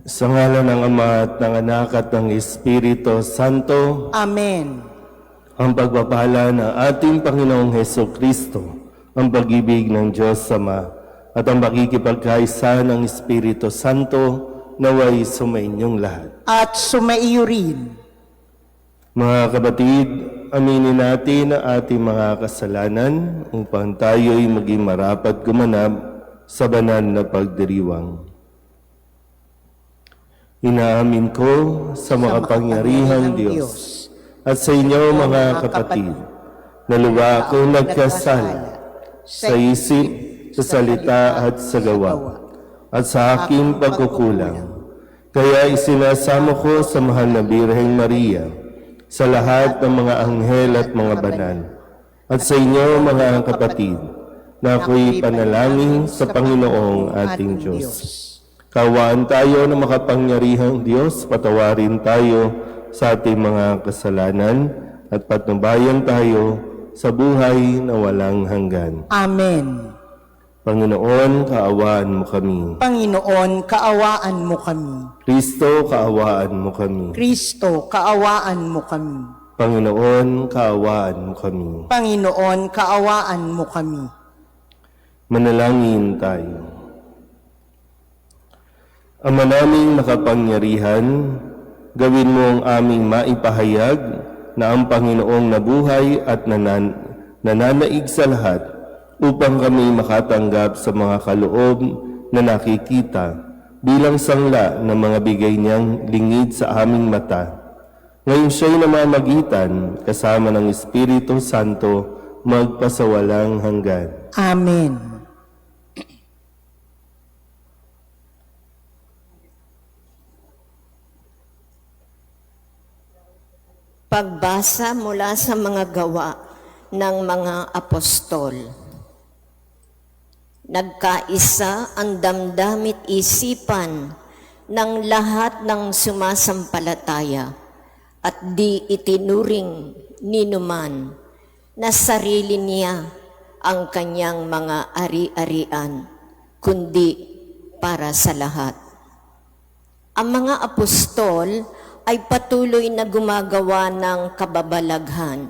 Sa ngalan ng Ama at ng Anak at ng Espiritu Santo. Amen. Ang pagpapala ng ating Panginoong Hesukristo, ang pag-ibig ng Diyos Ama, at ang pakikipagkaisa ng Espiritu Santo naway sumainyong lahat. At sumaiyo rin. Mga kapatid, aminin natin ang ating mga kasalanan upang tayo'y maging marapat gumanap sa banal na pagdiriwang. Inaamin ko sa makapangyarihang Diyos at sa inyo mga kapatid na luwa akong nagkasala sa isip, sa salita at sa gawa at sa aking pagkukulang. Kaya isinasamo ko sa mahal na Birheng Maria, sa lahat ng mga anghel at mga banal, at sa inyo mga kapatid, na ako'y panalangin sa Panginoong ating Diyos. Kawaan tayo ng makapangyarihang Diyos, patawarin tayo sa ating mga kasalanan at patnubayan tayo sa buhay na walang hanggan. Amen. Panginoon, kaawaan mo kami. Panginoon, kaawaan mo kami. Kristo, kaawaan mo kami. Kristo, kaawaan mo kami. Panginoon, kaawaan mo kami. Panginoon, kaawaan mo kami. Manalangin tayo. Ama naming makapangyarihan, gawin mo ang aming maipahayag na ang Panginoong nabuhay at nananaig sa lahat upang kami makatanggap sa mga kaloob na nakikita bilang sangla ng mga bigay niyang lingid sa aming mata. Ngayon siya'y namamagitan kasama ng Espiritu Santo magpasawalang hanggan. Amen. Pagbasa mula sa mga gawa ng mga apostol. Nagkaisa ang damdamit isipan ng lahat ng sumasampalataya at di itinuring ninuman na sarili niya ang kanyang mga ari-arian, kundi para sa lahat. Ang mga apostol ay patuloy na gumagawa ng kababalaghan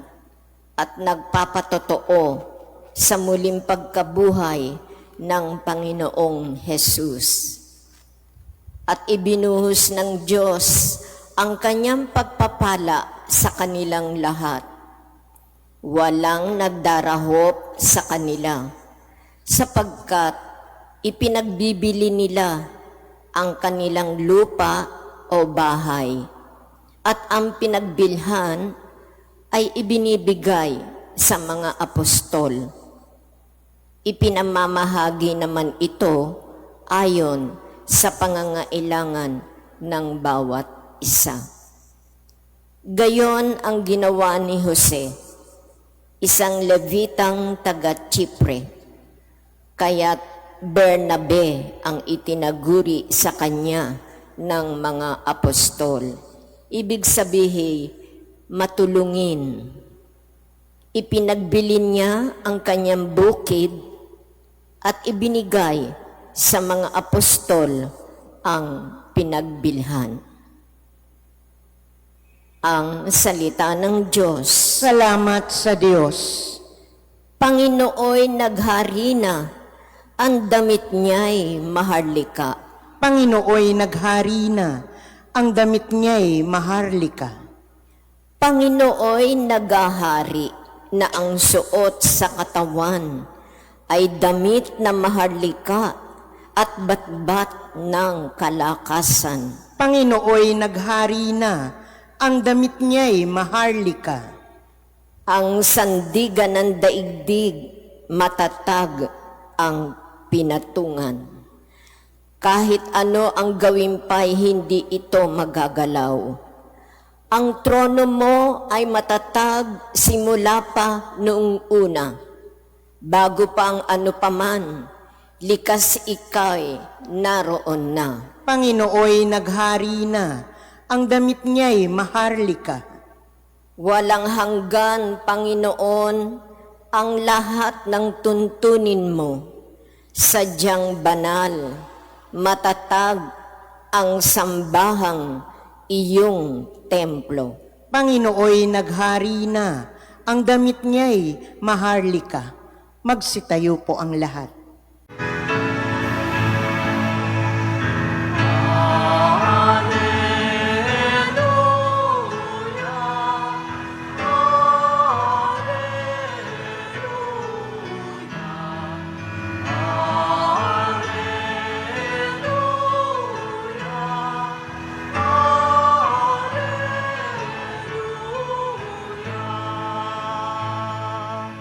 at nagpapatotoo sa muling pagkabuhay ng Panginoong Hesus. At ibinuhos ng Diyos ang kanyang pagpapala sa kanilang lahat. Walang nagdarahop sa kanila, sapagkat ipinagbibili nila ang kanilang lupa o bahay. At ang pinagbilhan ay ibinibigay sa mga apostol. Ipinamamahagi naman ito ayon sa pangangailangan ng bawat isa. Gayon ang ginawa ni Jose, isang Levitang taga-Chipre. Kaya't Bernabe ang itinaguri sa kanya ng mga apostol. Ibig sabihin, matulungin. Ipinagbili niya ang kanyang bukid at ibinigay sa mga apostol ang pinagbilhan. Ang salita ng Diyos. Salamat sa Diyos. Panginooy naghari na, ang damit niya'y maharlika. Panginooy naghari na, ang damit niya'y maharlika. Panginooy naghahari na ang suot sa katawan ay damit na maharlika at batbat ng kalakasan. Panginooy naghari na, ang damit niya'y maharlika. Ang sandigan ng daigdig, matatag ang pinatungan. Kahit ano ang gawin pa'y hindi ito magagalaw. Ang trono mo ay matatag simula pa noong una. Bago pa ang ano paman, likas ika'y naroon na. Panginooy naghari na, ang damit niya'y maharlika. Walang hanggan, Panginoon, ang lahat ng tuntunin mo. Sadyang banal, matatag ang sambahang iyong templo. Panginooy naghari na, ang damit niya'y maharlika. Magsitayo po ang lahat.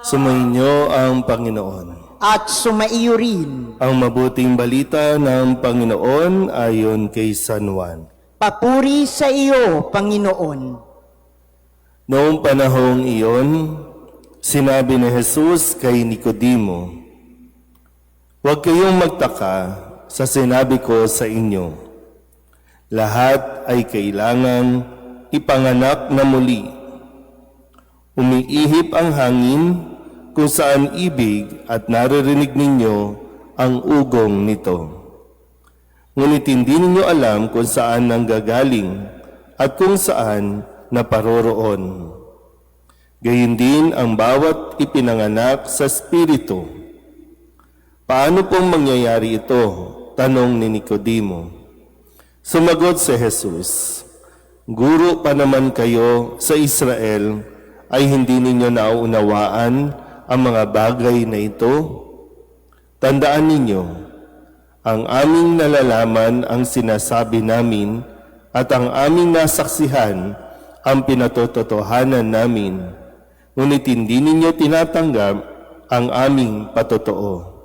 Sumainyo ang Panginoon. At sumaiyo rin, Ang mabuting balita ng Panginoon ayon kay San Juan. papuri sa iyo, Panginoon. Noong panahong iyon, sinabi ni Jesus kay Nicodemo, "Huwag kayong magtaka sa sinabi ko sa inyo. Lahat ay kailangang ipanganak na muli. Umiihip ang hangin kung saan ibig at naririnig ninyo ang ugong nito. Ngunit hindi ninyo alam kung saan nanggagaling at kung saan naparoroon. Gayon din ang bawat ipinanganak sa Espiritu." "Paano pong mangyayari ito?" tanong ni Nicodemo. Sumagot si Jesus, "Guro pa naman kayo sa Israel, ay hindi ninyo nauunawaan ang mga bagay na ito? Tandaan ninyo, ang aming nalalaman ang sinasabi namin at ang aming nasaksihan ang pinatototohanan namin, ngunit hindi ninyo tinatanggap ang aming patotoo.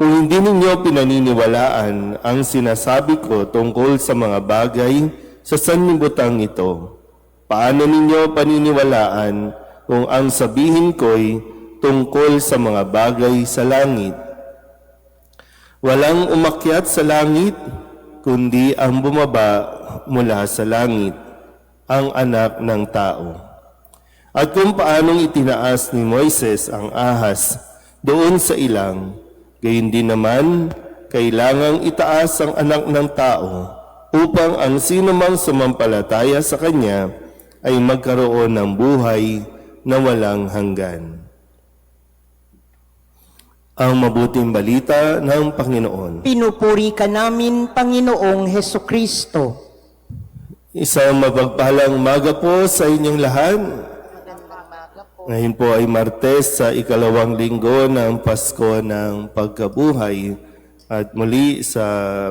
Kung hindi ninyo pinaniniwalaan ang sinasabi ko tungkol sa mga bagay sa sanlibutan ito, paano ninyo paniniwalaan kung ang sabihin ko'y tungkol sa mga bagay sa langit? Walang umakyat sa langit, kundi ang bumaba mula sa langit, ang Anak ng Tao. At kung paanong itinaas ni Moises ang ahas doon sa ilang, gayon din naman, kailangang itaas ang Anak ng Tao upang ang sinumang sumampalataya sa Kanya ay magkaroon ng buhay na walang hanggan." Ang mabuting balita ng Panginoon. Pinupuri ka namin, Panginoong Hesukristo. Isang mapagpalang umaga po sa inyong lahat. Ngayon po ay Martes sa ikalawang linggo ng Pasko ng Pagkabuhay. At muli sa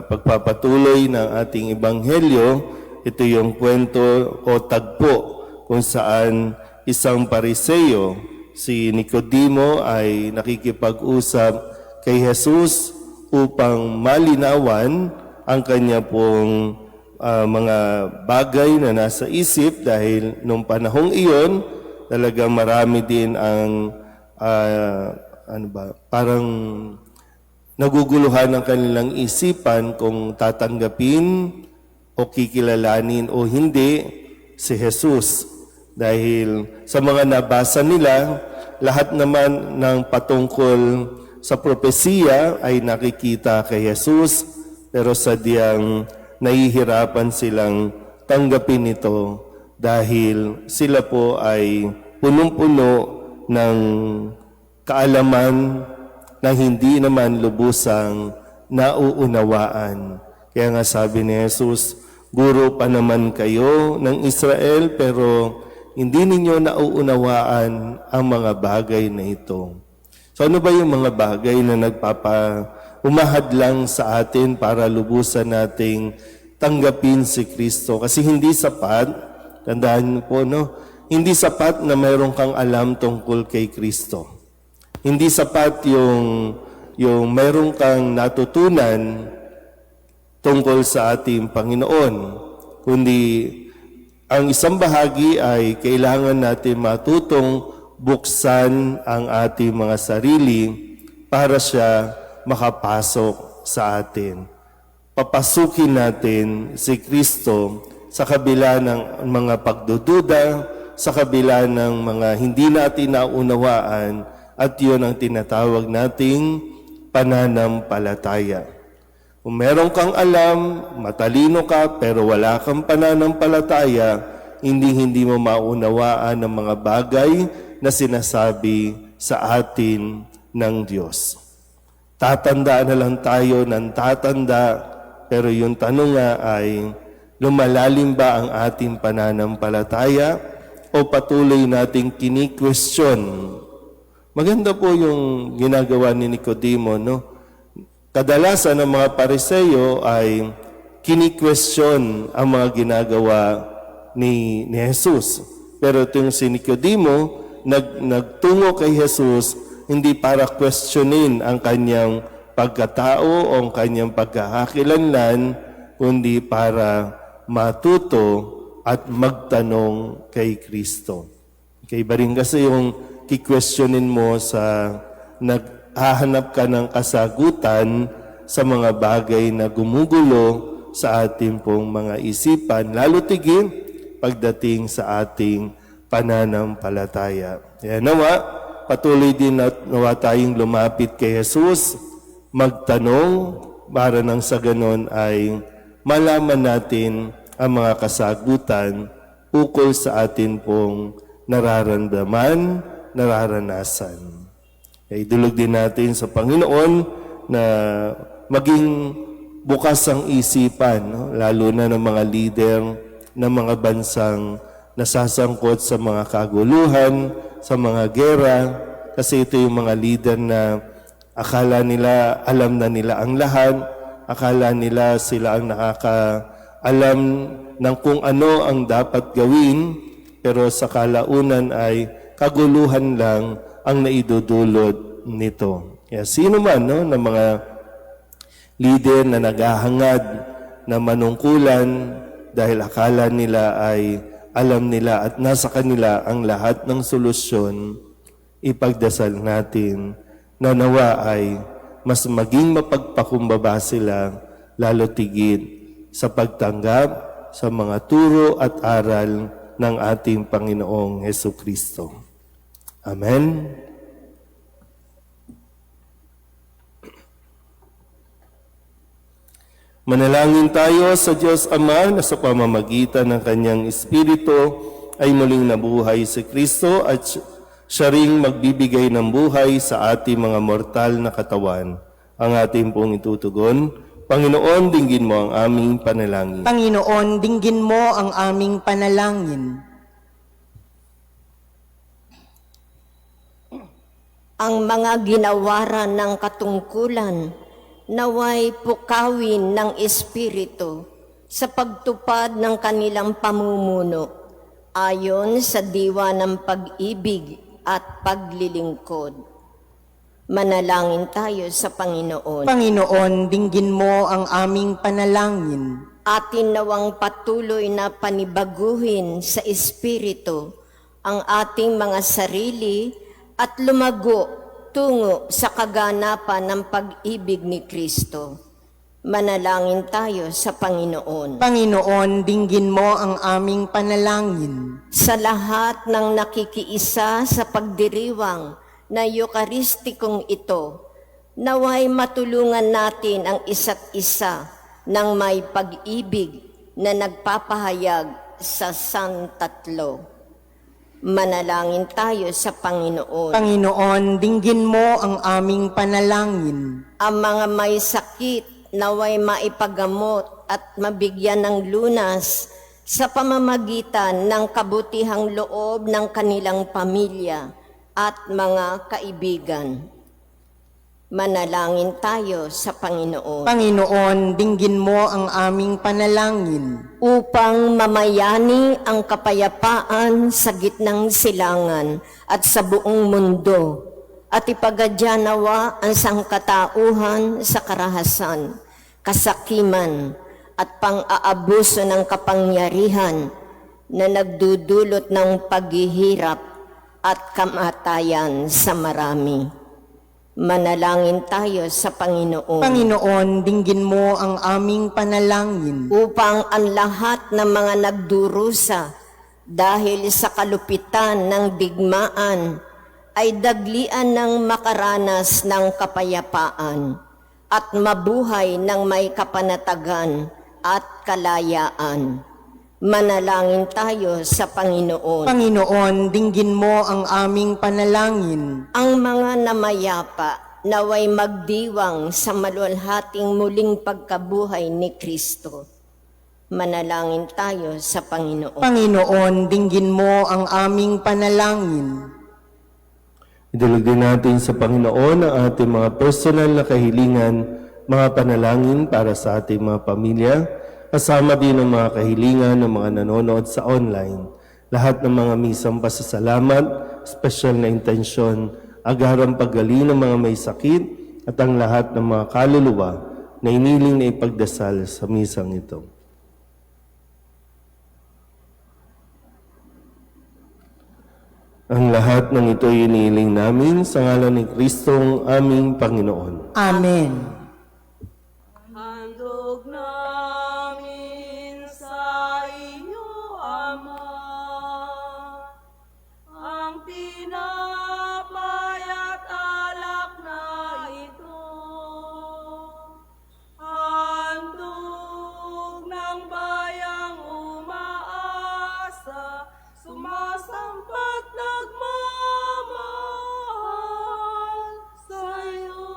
pagpapatuloy ng ating Ebanghelyo, ito yung kwento o tagpo kung saan isang Pariseo, si Nicodemo, ay nakikipag-usap kay Jesus upang malinawan ang kanya pong mga bagay na nasa isip, dahil nung panahong iyon, talagang marami din ang parang naguguluhan ang kanilang isipan kung tatanggapin o kikilalanin o hindi si Jesus. Dahil sa mga nabasa nila, lahat naman ng patungkol sa propesiya ay nakikita kay Jesus, pero sadyang nahihirapan silang tanggapin ito dahil sila po ay punong-puno ng kaalaman na hindi naman lubusang nauunawaan. Kaya nga sabi ni Jesus, "Guro pa naman kayo ng Israel, pero hindi ninyo nauunawaan ang mga bagay na ito." So ano ba yung mga bagay na umahadlang sa atin para lubusan nating tanggapin si Kristo? Kasi hindi sapat, tandaan niyo po, hindi sapat na mayroon kang alam tungkol kay Kristo. Hindi sapat yung mayroon kang natutunan tungkol sa ating Panginoon, kundi ang isang bahagi ay kailangan natin matutong buksan ang ating mga sarili para siya makapasok sa atin. Papasukin natin si Kristo sa kabila ng mga pagdududa, sa kabila ng mga hindi natin naunawaan, at yun ang tinatawag nating pananampalataya. Kung meron kang alam, matalino ka, pero wala kang pananampalataya, hindi mo maunawaan ang mga bagay na sinasabi sa atin ng Diyos. Tatandaan na lang tayo ng tatanda, pero yung tanong nga ay, lumalalim ba ang ating pananampalataya o patuloy nating kini-question? Maganda po yung ginagawa ni Nicodemo, no? Kadalasan ng mga Pariseo ay kini-question ang mga ginagawa ni Jesus. Pero itong si Nicodemo, nagtungo kay Jesus hindi para questionin ang kanyang pagkatao o ang kanyang pagkakakilanlan, kundi para matuto at magtanong kay Kristo. Kaya rin kasi yung kikwestiyonin mo sa naghahanap ka ng kasagutan sa mga bagay na gumugulo sa ating pong mga isipan, lalo tigil pagdating sa ating pananampalataya. Kaya nawa, patuloy din nawa tayong lumapit kay Jesus, magtanong, para nang sa ganon ay malaman natin ang mga kasagutan ukol sa atin pong nararamdaman, nararanasan. Kaya idulog din natin sa Panginoon na maging bukas ang isipan, no? Lalo na ng mga leader ng mga bansang nasasangkot sa mga kaguluhan, sa mga gera, kasi ito yung mga leader na akala nila alam na nila ang lahat, akala nila sila ang nakakaalam ng kung ano ang dapat gawin, pero sa kalaunan ay kaguluhan lang ang naidudulot nito. Kaya sino man, no, ng mga leader na naghahangad na manungkulan dahil akala nila ay alam nila at nasa kanila ang lahat ng solusyon, ipagdasal natin na nawa ay mas maging mapagpakumbaba sila, lalo tigit sa pagtanggap sa mga turo at aral ng ating Panginoong Hesukristo. Amen. Manalangin tayo sa Diyos Ama na sa pamamagitan ng Kanyang Espiritu ay muling nabuhay si Kristo at siya ring magbibigay ng buhay sa ating mga mortal na katawan. Ang ating pong itutugon, Panginoon, dinggin mo ang aming panalangin. Panginoon, dinggin mo ang aming panalangin. Ang mga ginawaran ng katungkulan, naway pukawin ng Espiritu sa pagtupad ng kanilang pamumuno ayon sa diwa ng pag-ibig at paglilingkod. Manalangin tayo sa Panginoon. Panginoon, dinggin mo ang aming panalangin. Atin nawang patuloy na panibaguhin sa Espiritu ang ating mga sarili at lumago tungo sa kaganapan ng pag-ibig ni Kristo. Manalangin tayo sa Panginoon. Panginoon, dinggin mo ang aming panalangin. Sa lahat ng nakikiisa sa pagdiriwang na Eucharistikong ito, naway matulungan natin ang isa't isa ng may pag-ibig na nagpapahayag sa Santatlo. Manalangin tayo sa Panginoon. Panginoon, dinggin mo ang aming panalangin. Ang mga may sakit naway maipagamot at mabigyan ng lunas sa pamamagitan ng kabutihang loob ng kanilang pamilya at mga kaibigan. Manalangin tayo sa Panginoon. Panginoon, dinggin mo ang aming panalangin. Upang mamayani ang kapayapaan sa gitnang silangan at sa buong mundo, at ipagadya nawa ang sangkatauhan sa karahasan, kasakiman, at pang-aabuso ng kapangyarihan na nagdudulot ng paghihirap at kamatayan sa marami. Manalangin tayo sa Panginoon. Panginoon, dinggin mo ang aming panalangin. Upang ang lahat ng mga nagdurusa dahil sa kalupitan ng digmaan ay daglian ng makaranas ng kapayapaan at mabuhay ng may kapanatagan at kalayaan. Manalangin tayo sa Panginoon. Panginoon, dinggin mo ang aming panalangin. Ang mga namayapa naway magdiwang sa maluwalhating muling pagkabuhay ni Kristo. Manalangin tayo sa Panginoon. Panginoon, dinggin mo ang aming panalangin. Idulog din natin sa Panginoon ang ating mga personal na kahilingan, mga panalangin para sa ating mga pamilya, kasama din ang mga kahilingan ng mga nanonood sa online. Lahat ng mga misang pasasalamat, special na intensyon, agarang paggaling ng mga may sakit, at ang lahat ng mga kaluluwa na iniling na ipagdasal sa misang ito. Ang lahat ng ito ay iniling namin sa ngalan ni Kristong aming Panginoon. Amen. Handog namin sa iyo, Ama, ang tinapay at alak na ito. Handog ng bayang umaasa, sumasampat nagmamahal sa'yo.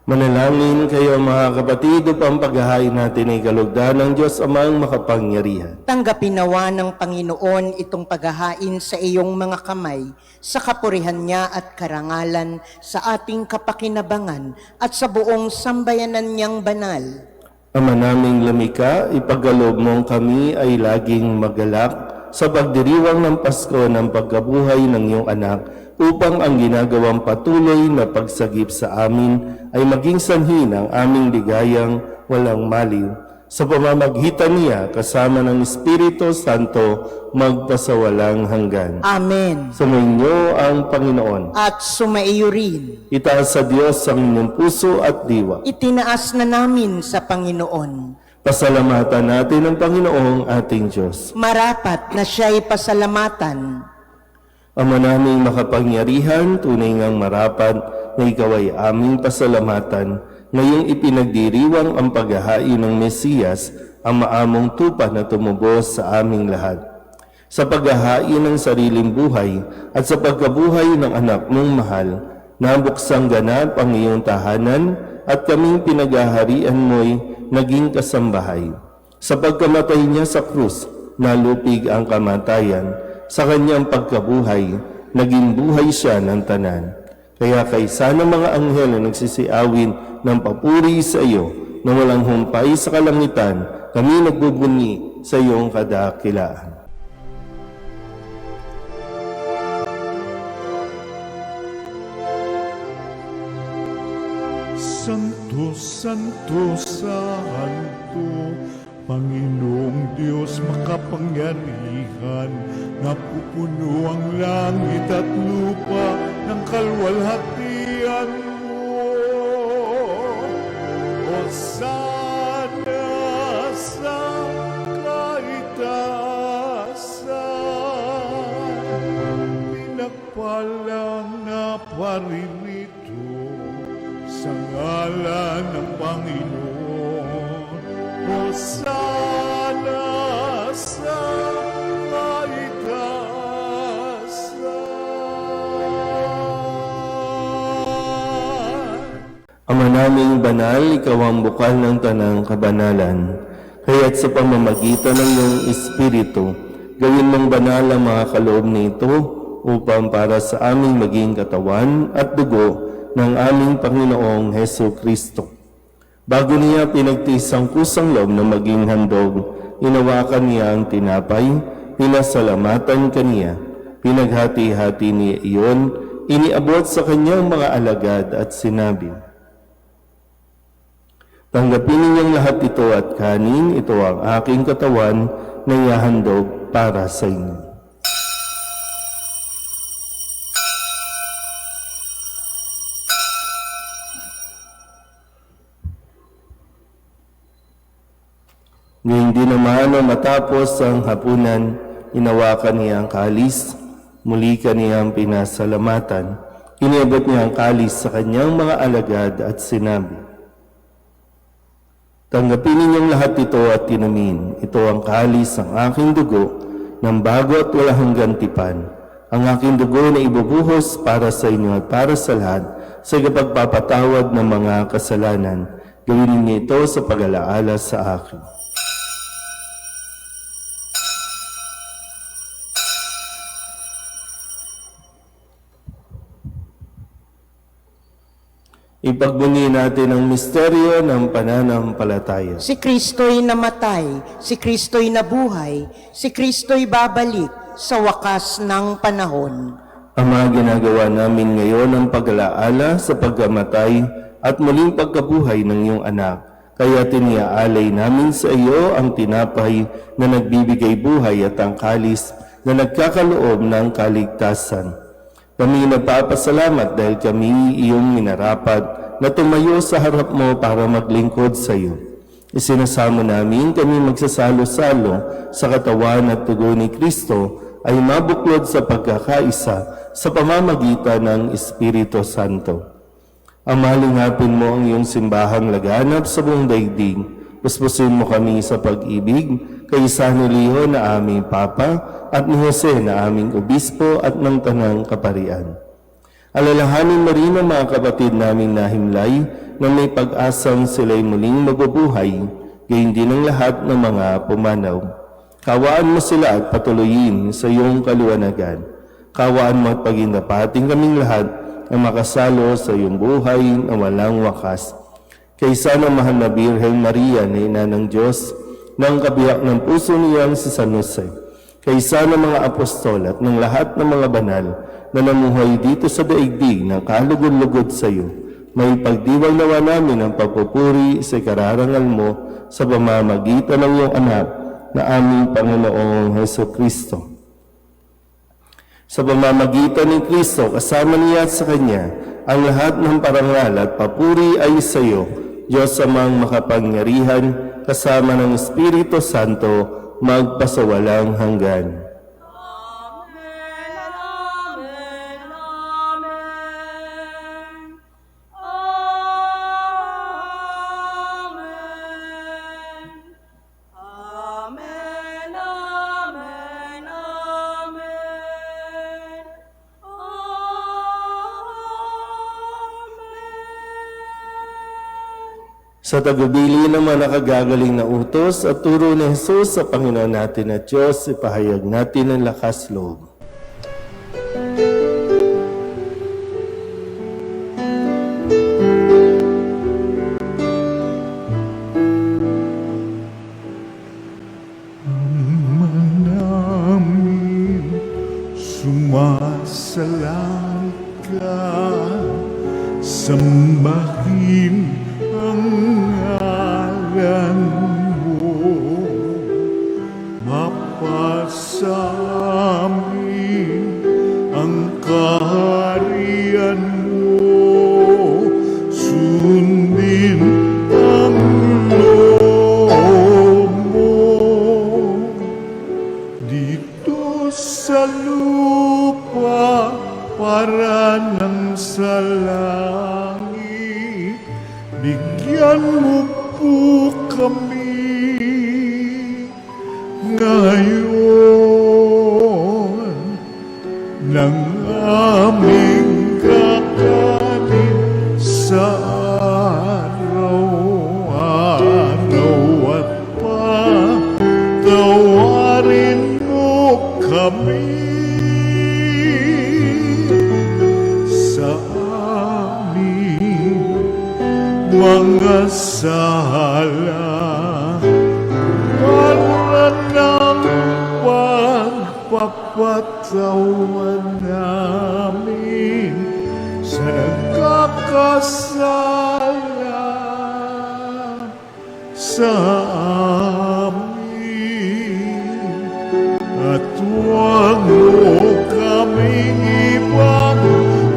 Manalangin kayo mga kapatid upang paghahain natin ay kalugdan ng Diyos Amang makapangyarihan. Tanggapin nawa ng Panginoon itong paghahain sa iyong mga kamay, sa kapurihan niya at karangalan, sa ating kapakinabangan at sa buong sambayanan niyang banal. Ama naming lumikha, ipagkaloob mong kami ay laging magalak sa pagdiriwang ng Pasko ng pagkabuhay ng iyong anak, upang ang ginagawang patuloy na pagsagip sa amin ay maging sanhi ng aming ligayang walang maliw. Sa pamamagitan niya, kasama ng Espiritu Santo, magpasawalang hanggan. Amen. Sumainyo ang Panginoon. At sumaiyo rin. Itaas sa Diyos ang inyong puso at diwa. Itinaas na namin sa Panginoon. Pasalamatan natin ang Panginoong ating Diyos. Marapat na siya'y pasalamatan. Ama naming makapangyarihan, tunay ngang marapat na ikaw ay aming pasalamatan, ngayong ipinagdiriwang ang paghahain ng Mesiyas, ang maamong tupa na tumubos sa aming lahat. Sa paghahain ng sariling buhay at sa pagkabuhay ng anak mong mahal, nabuksang ganap ang iyong tahanan at kaming pinaghaharian mo'y naging kasambahay. Sa pagkamatay niya sa krus, nalupig ang kamatayan. Sa kanyang pagkabuhay, naging buhay siya ng tanan. Kaya kaysa ng mga anghel na nagsisiawin ng papuri sa iyo na walang humpay sa kalangitan, kami nagbubunyi sa iyong kadakilaan. Santo, Santo, Santo, Panginoong Diyos makapangyarihan, napupuno ang langit at lupa ng kalwalhatian mo. Hosana sa kaitaasan, pinagpalang na paririto sa ngalan ng Panginoon. Hosana sa kaitaasan. Ama naming banal, ikaw ang bukal ng tanang kabanalan. Kaya't sa pamamagitan ng iyong Espiritu, gawin mong banal ang mga kaloob nito upang para sa aming maging katawan at dugo ng aming Panginoong Heso Kristo. Bago niya pinagtiis ang kusang loob na maging handog, inawakan niya ang tinapay, pinasalamatan kaniya, pinaghati-hati niya iyon, iniabot sa kanyang mga alagad at sinabi, "Tanggapin ninyong lahat ito at kanin, ito ang aking katawan na ihahandog para sa inyo." Ngayon din naman nang matapos ang hapunan, inawakan niya ang kalis, muli kaniyang pinasalamatan, iniabot niya ang kalis sa kanyang mga alagad at sinabi, "Tanggapin ninyong lahat ito at inumin. Ito ang kalis ng aking dugo, ng bago at walang gantipan. Ang aking dugo na ibubuhos para sa inyo at para sa lahat, sa pagpapatawad ng mga kasalanan. Gawin ninyo ito sa pag-alaala sa akin." Ipagbunyi natin ang misteryo ng pananampalataya. Si Kristo'y namatay, si Kristo'y nabuhay, si Kristo'y babalik sa wakas ng panahon. Ama, ginagawa namin ngayon ang pag-alaala sa pagkamatay at muling pagkabuhay ng iyong anak. Kaya tiniaalay namin sa iyo ang tinapay na nagbibigay buhay at ang kalis na nagkakaloob ng kaligtasan. Kami nagpapasalamat dahil kami iyong minarapat na tumayo sa harap mo para maglingkod sa iyo. Isinasamo namin kami magsasalo-salo sa katawan at dugo ni Kristo ay mabuklod sa pagkakaisa sa pamamagitan ng Espiritu Santo. Amalingapin mo ang iyong simbahang laganap sa buong daigdig. Puspusin mo kami sa pag-ibig kay San Elio na aming Papa at ni Jose na aming Obispo at ng Tanang Kaparian. Alalahanin mo rin ang mga kapatid naming nahimlay na may pag-asang sila'y muling mabubuhay, gayon din ang lahat ng mga pumanaw. Kawaan mo sila at patuloyin sa iyong kaluwanagan. Kawaan mo at pagindapating kaming lahat na makasalo sa iyong buhay na walang wakas. Kaysa ng mahal na Birheng Maria na ina ng Diyos, ng kabiyak ng puso niyang si San Jose, kaysa ng mga apostol at ng lahat ng mga banal na namuhay dito sa daigdig ng kalugod-lugod sa iyo, may pagdiwang nawa namin ang pagpupuri sa kararangal mo sa pamamagitan ng iyong anak na aming Panginoong Heso Kristo. Sa pamamagitan ni Kristo, kasama niya at sa Kanya, ang lahat ng parangal at papuri ay sa iyo, Diyos amang makapangyarihan, kasama ng Espiritu Santo, magpasawalang hanggan. Amen, amen, amen. Amen. Amen, amen, amen. Sa tagubili ng mga nakagagaling na utos at turo ni Jesus sa Panginoon natin at Diyos, ipahayag natin ang lakas loob. namin sumasalang ka, sambahin ang ngalan mo, mapasamin ang kaharian mo, sundin ang loob mo dito sa lupa para nang sa langit. Bigyan mo po kami ngayon ng aming kakanin sa araw-araw at patawarin mo kami sa aming mga sala para ng pagpapatawa namin nagkasala sa amin at huwag mo kaming ibang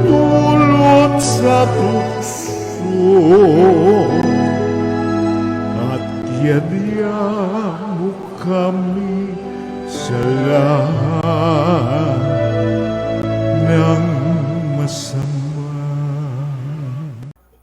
dulot sa tukso at yadya mo kami sa lahat ng masama.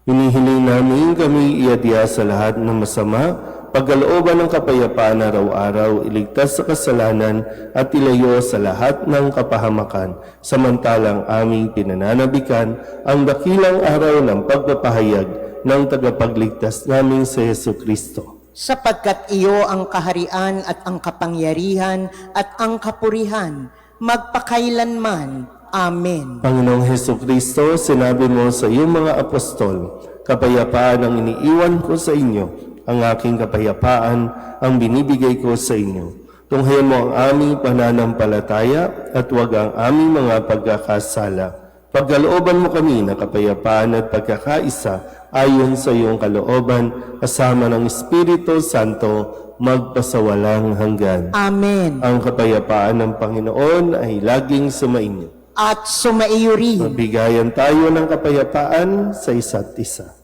Hinihiling namin kami iadya sa lahat ng masama, pagkalooban ng kapayapaan araw-araw, iligtas sa kasalanan at ilayo sa lahat ng kapahamakan, samantalang aming pinananabikan ang dakilang araw ng pagpapahayag ng tagapagligtas naming si Hesu Kristo. Sapagkat iyo ang kaharian at ang kapangyarihan at ang kapurihan, magpakailanman. Amen. Panginoong Hesu Kristo, sinabi mo sa iyong mga apostol, kapayapaan ang iniiwan ko sa inyo, ang aking kapayapaan ang binibigay ko sa inyo. Tunghayan mo ang aming pananampalataya at huwag ang aming mga pagkakasala. Pagkalooban mo kami ng kapayapaan at pagkakaisa ayon sa iyong kalooban, kasama ng Espiritu Santo, magpasawalang hanggan. Amen. Ang kapayapaan ng Panginoon ay laging sumainyo. At sumaiyo rin. Mabigayan tayo ng kapayapaan sa isa't isa.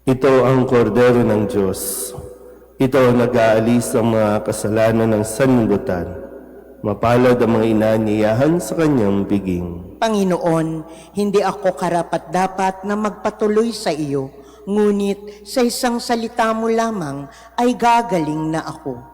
Ito ang kordero ng Diyos. Ito ang nag-aalis ng mga kasalanan ng sanlibutan. Mapalad ang mga inaanyayahan sa kanyang piging. Panginoon, hindi ako karapat-dapat na magpatuloy sa iyo, ngunit sa isang salita mo lamang ay gagaling na ako.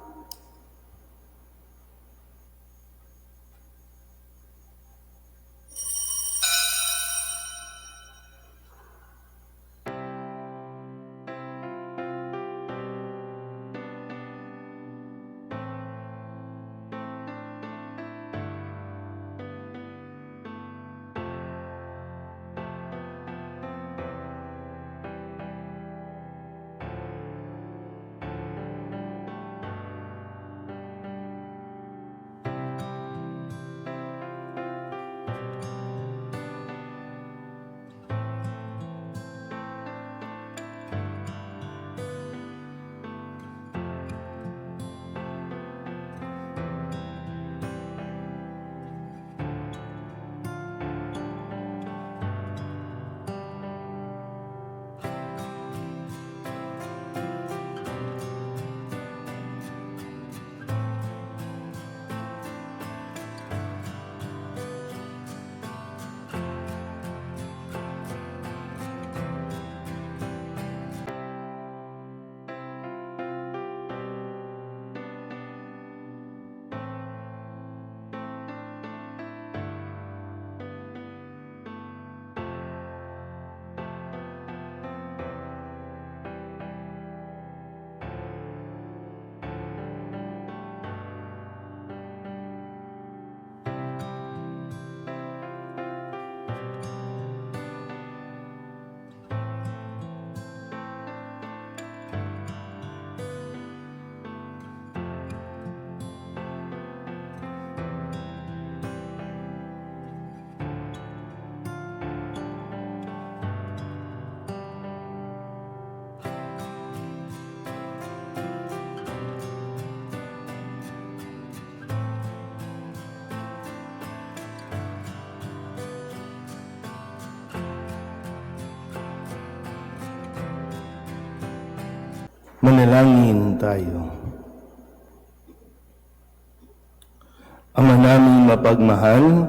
Manalangin tayo. Ama naming mapagmahal,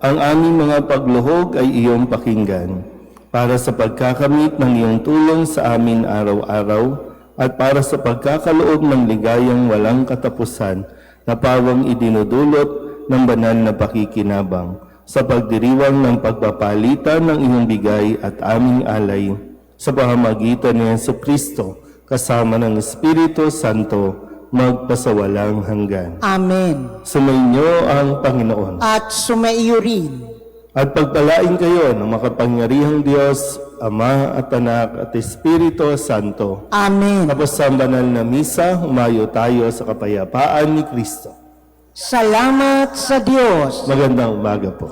ang aming mga pagluhog ay iyong pakinggan para sa pagkakamit ng iyong tulong sa amin araw-araw at para sa pagkakaloob ng ligayang walang katapusan na pawang idinudulot ng banal na pakikinabang sa pagdiriwang ng pagpapalitan ng iyong bigay at aming alay sa pamamagitan ni Jesucristo kasama ng Espiritu Santo magpasawalang hanggan. Amen. Sumainyo ang Panginoon. At sumaiyo rin. At pagpalain kayo ng makapangyarihang Diyos, Ama at Anak at Espiritu Santo. Amen. Tapos sa banal na misa, humayo tayo sa kapayapaan ni Kristo. Salamat sa Diyos. Magandang umaga po.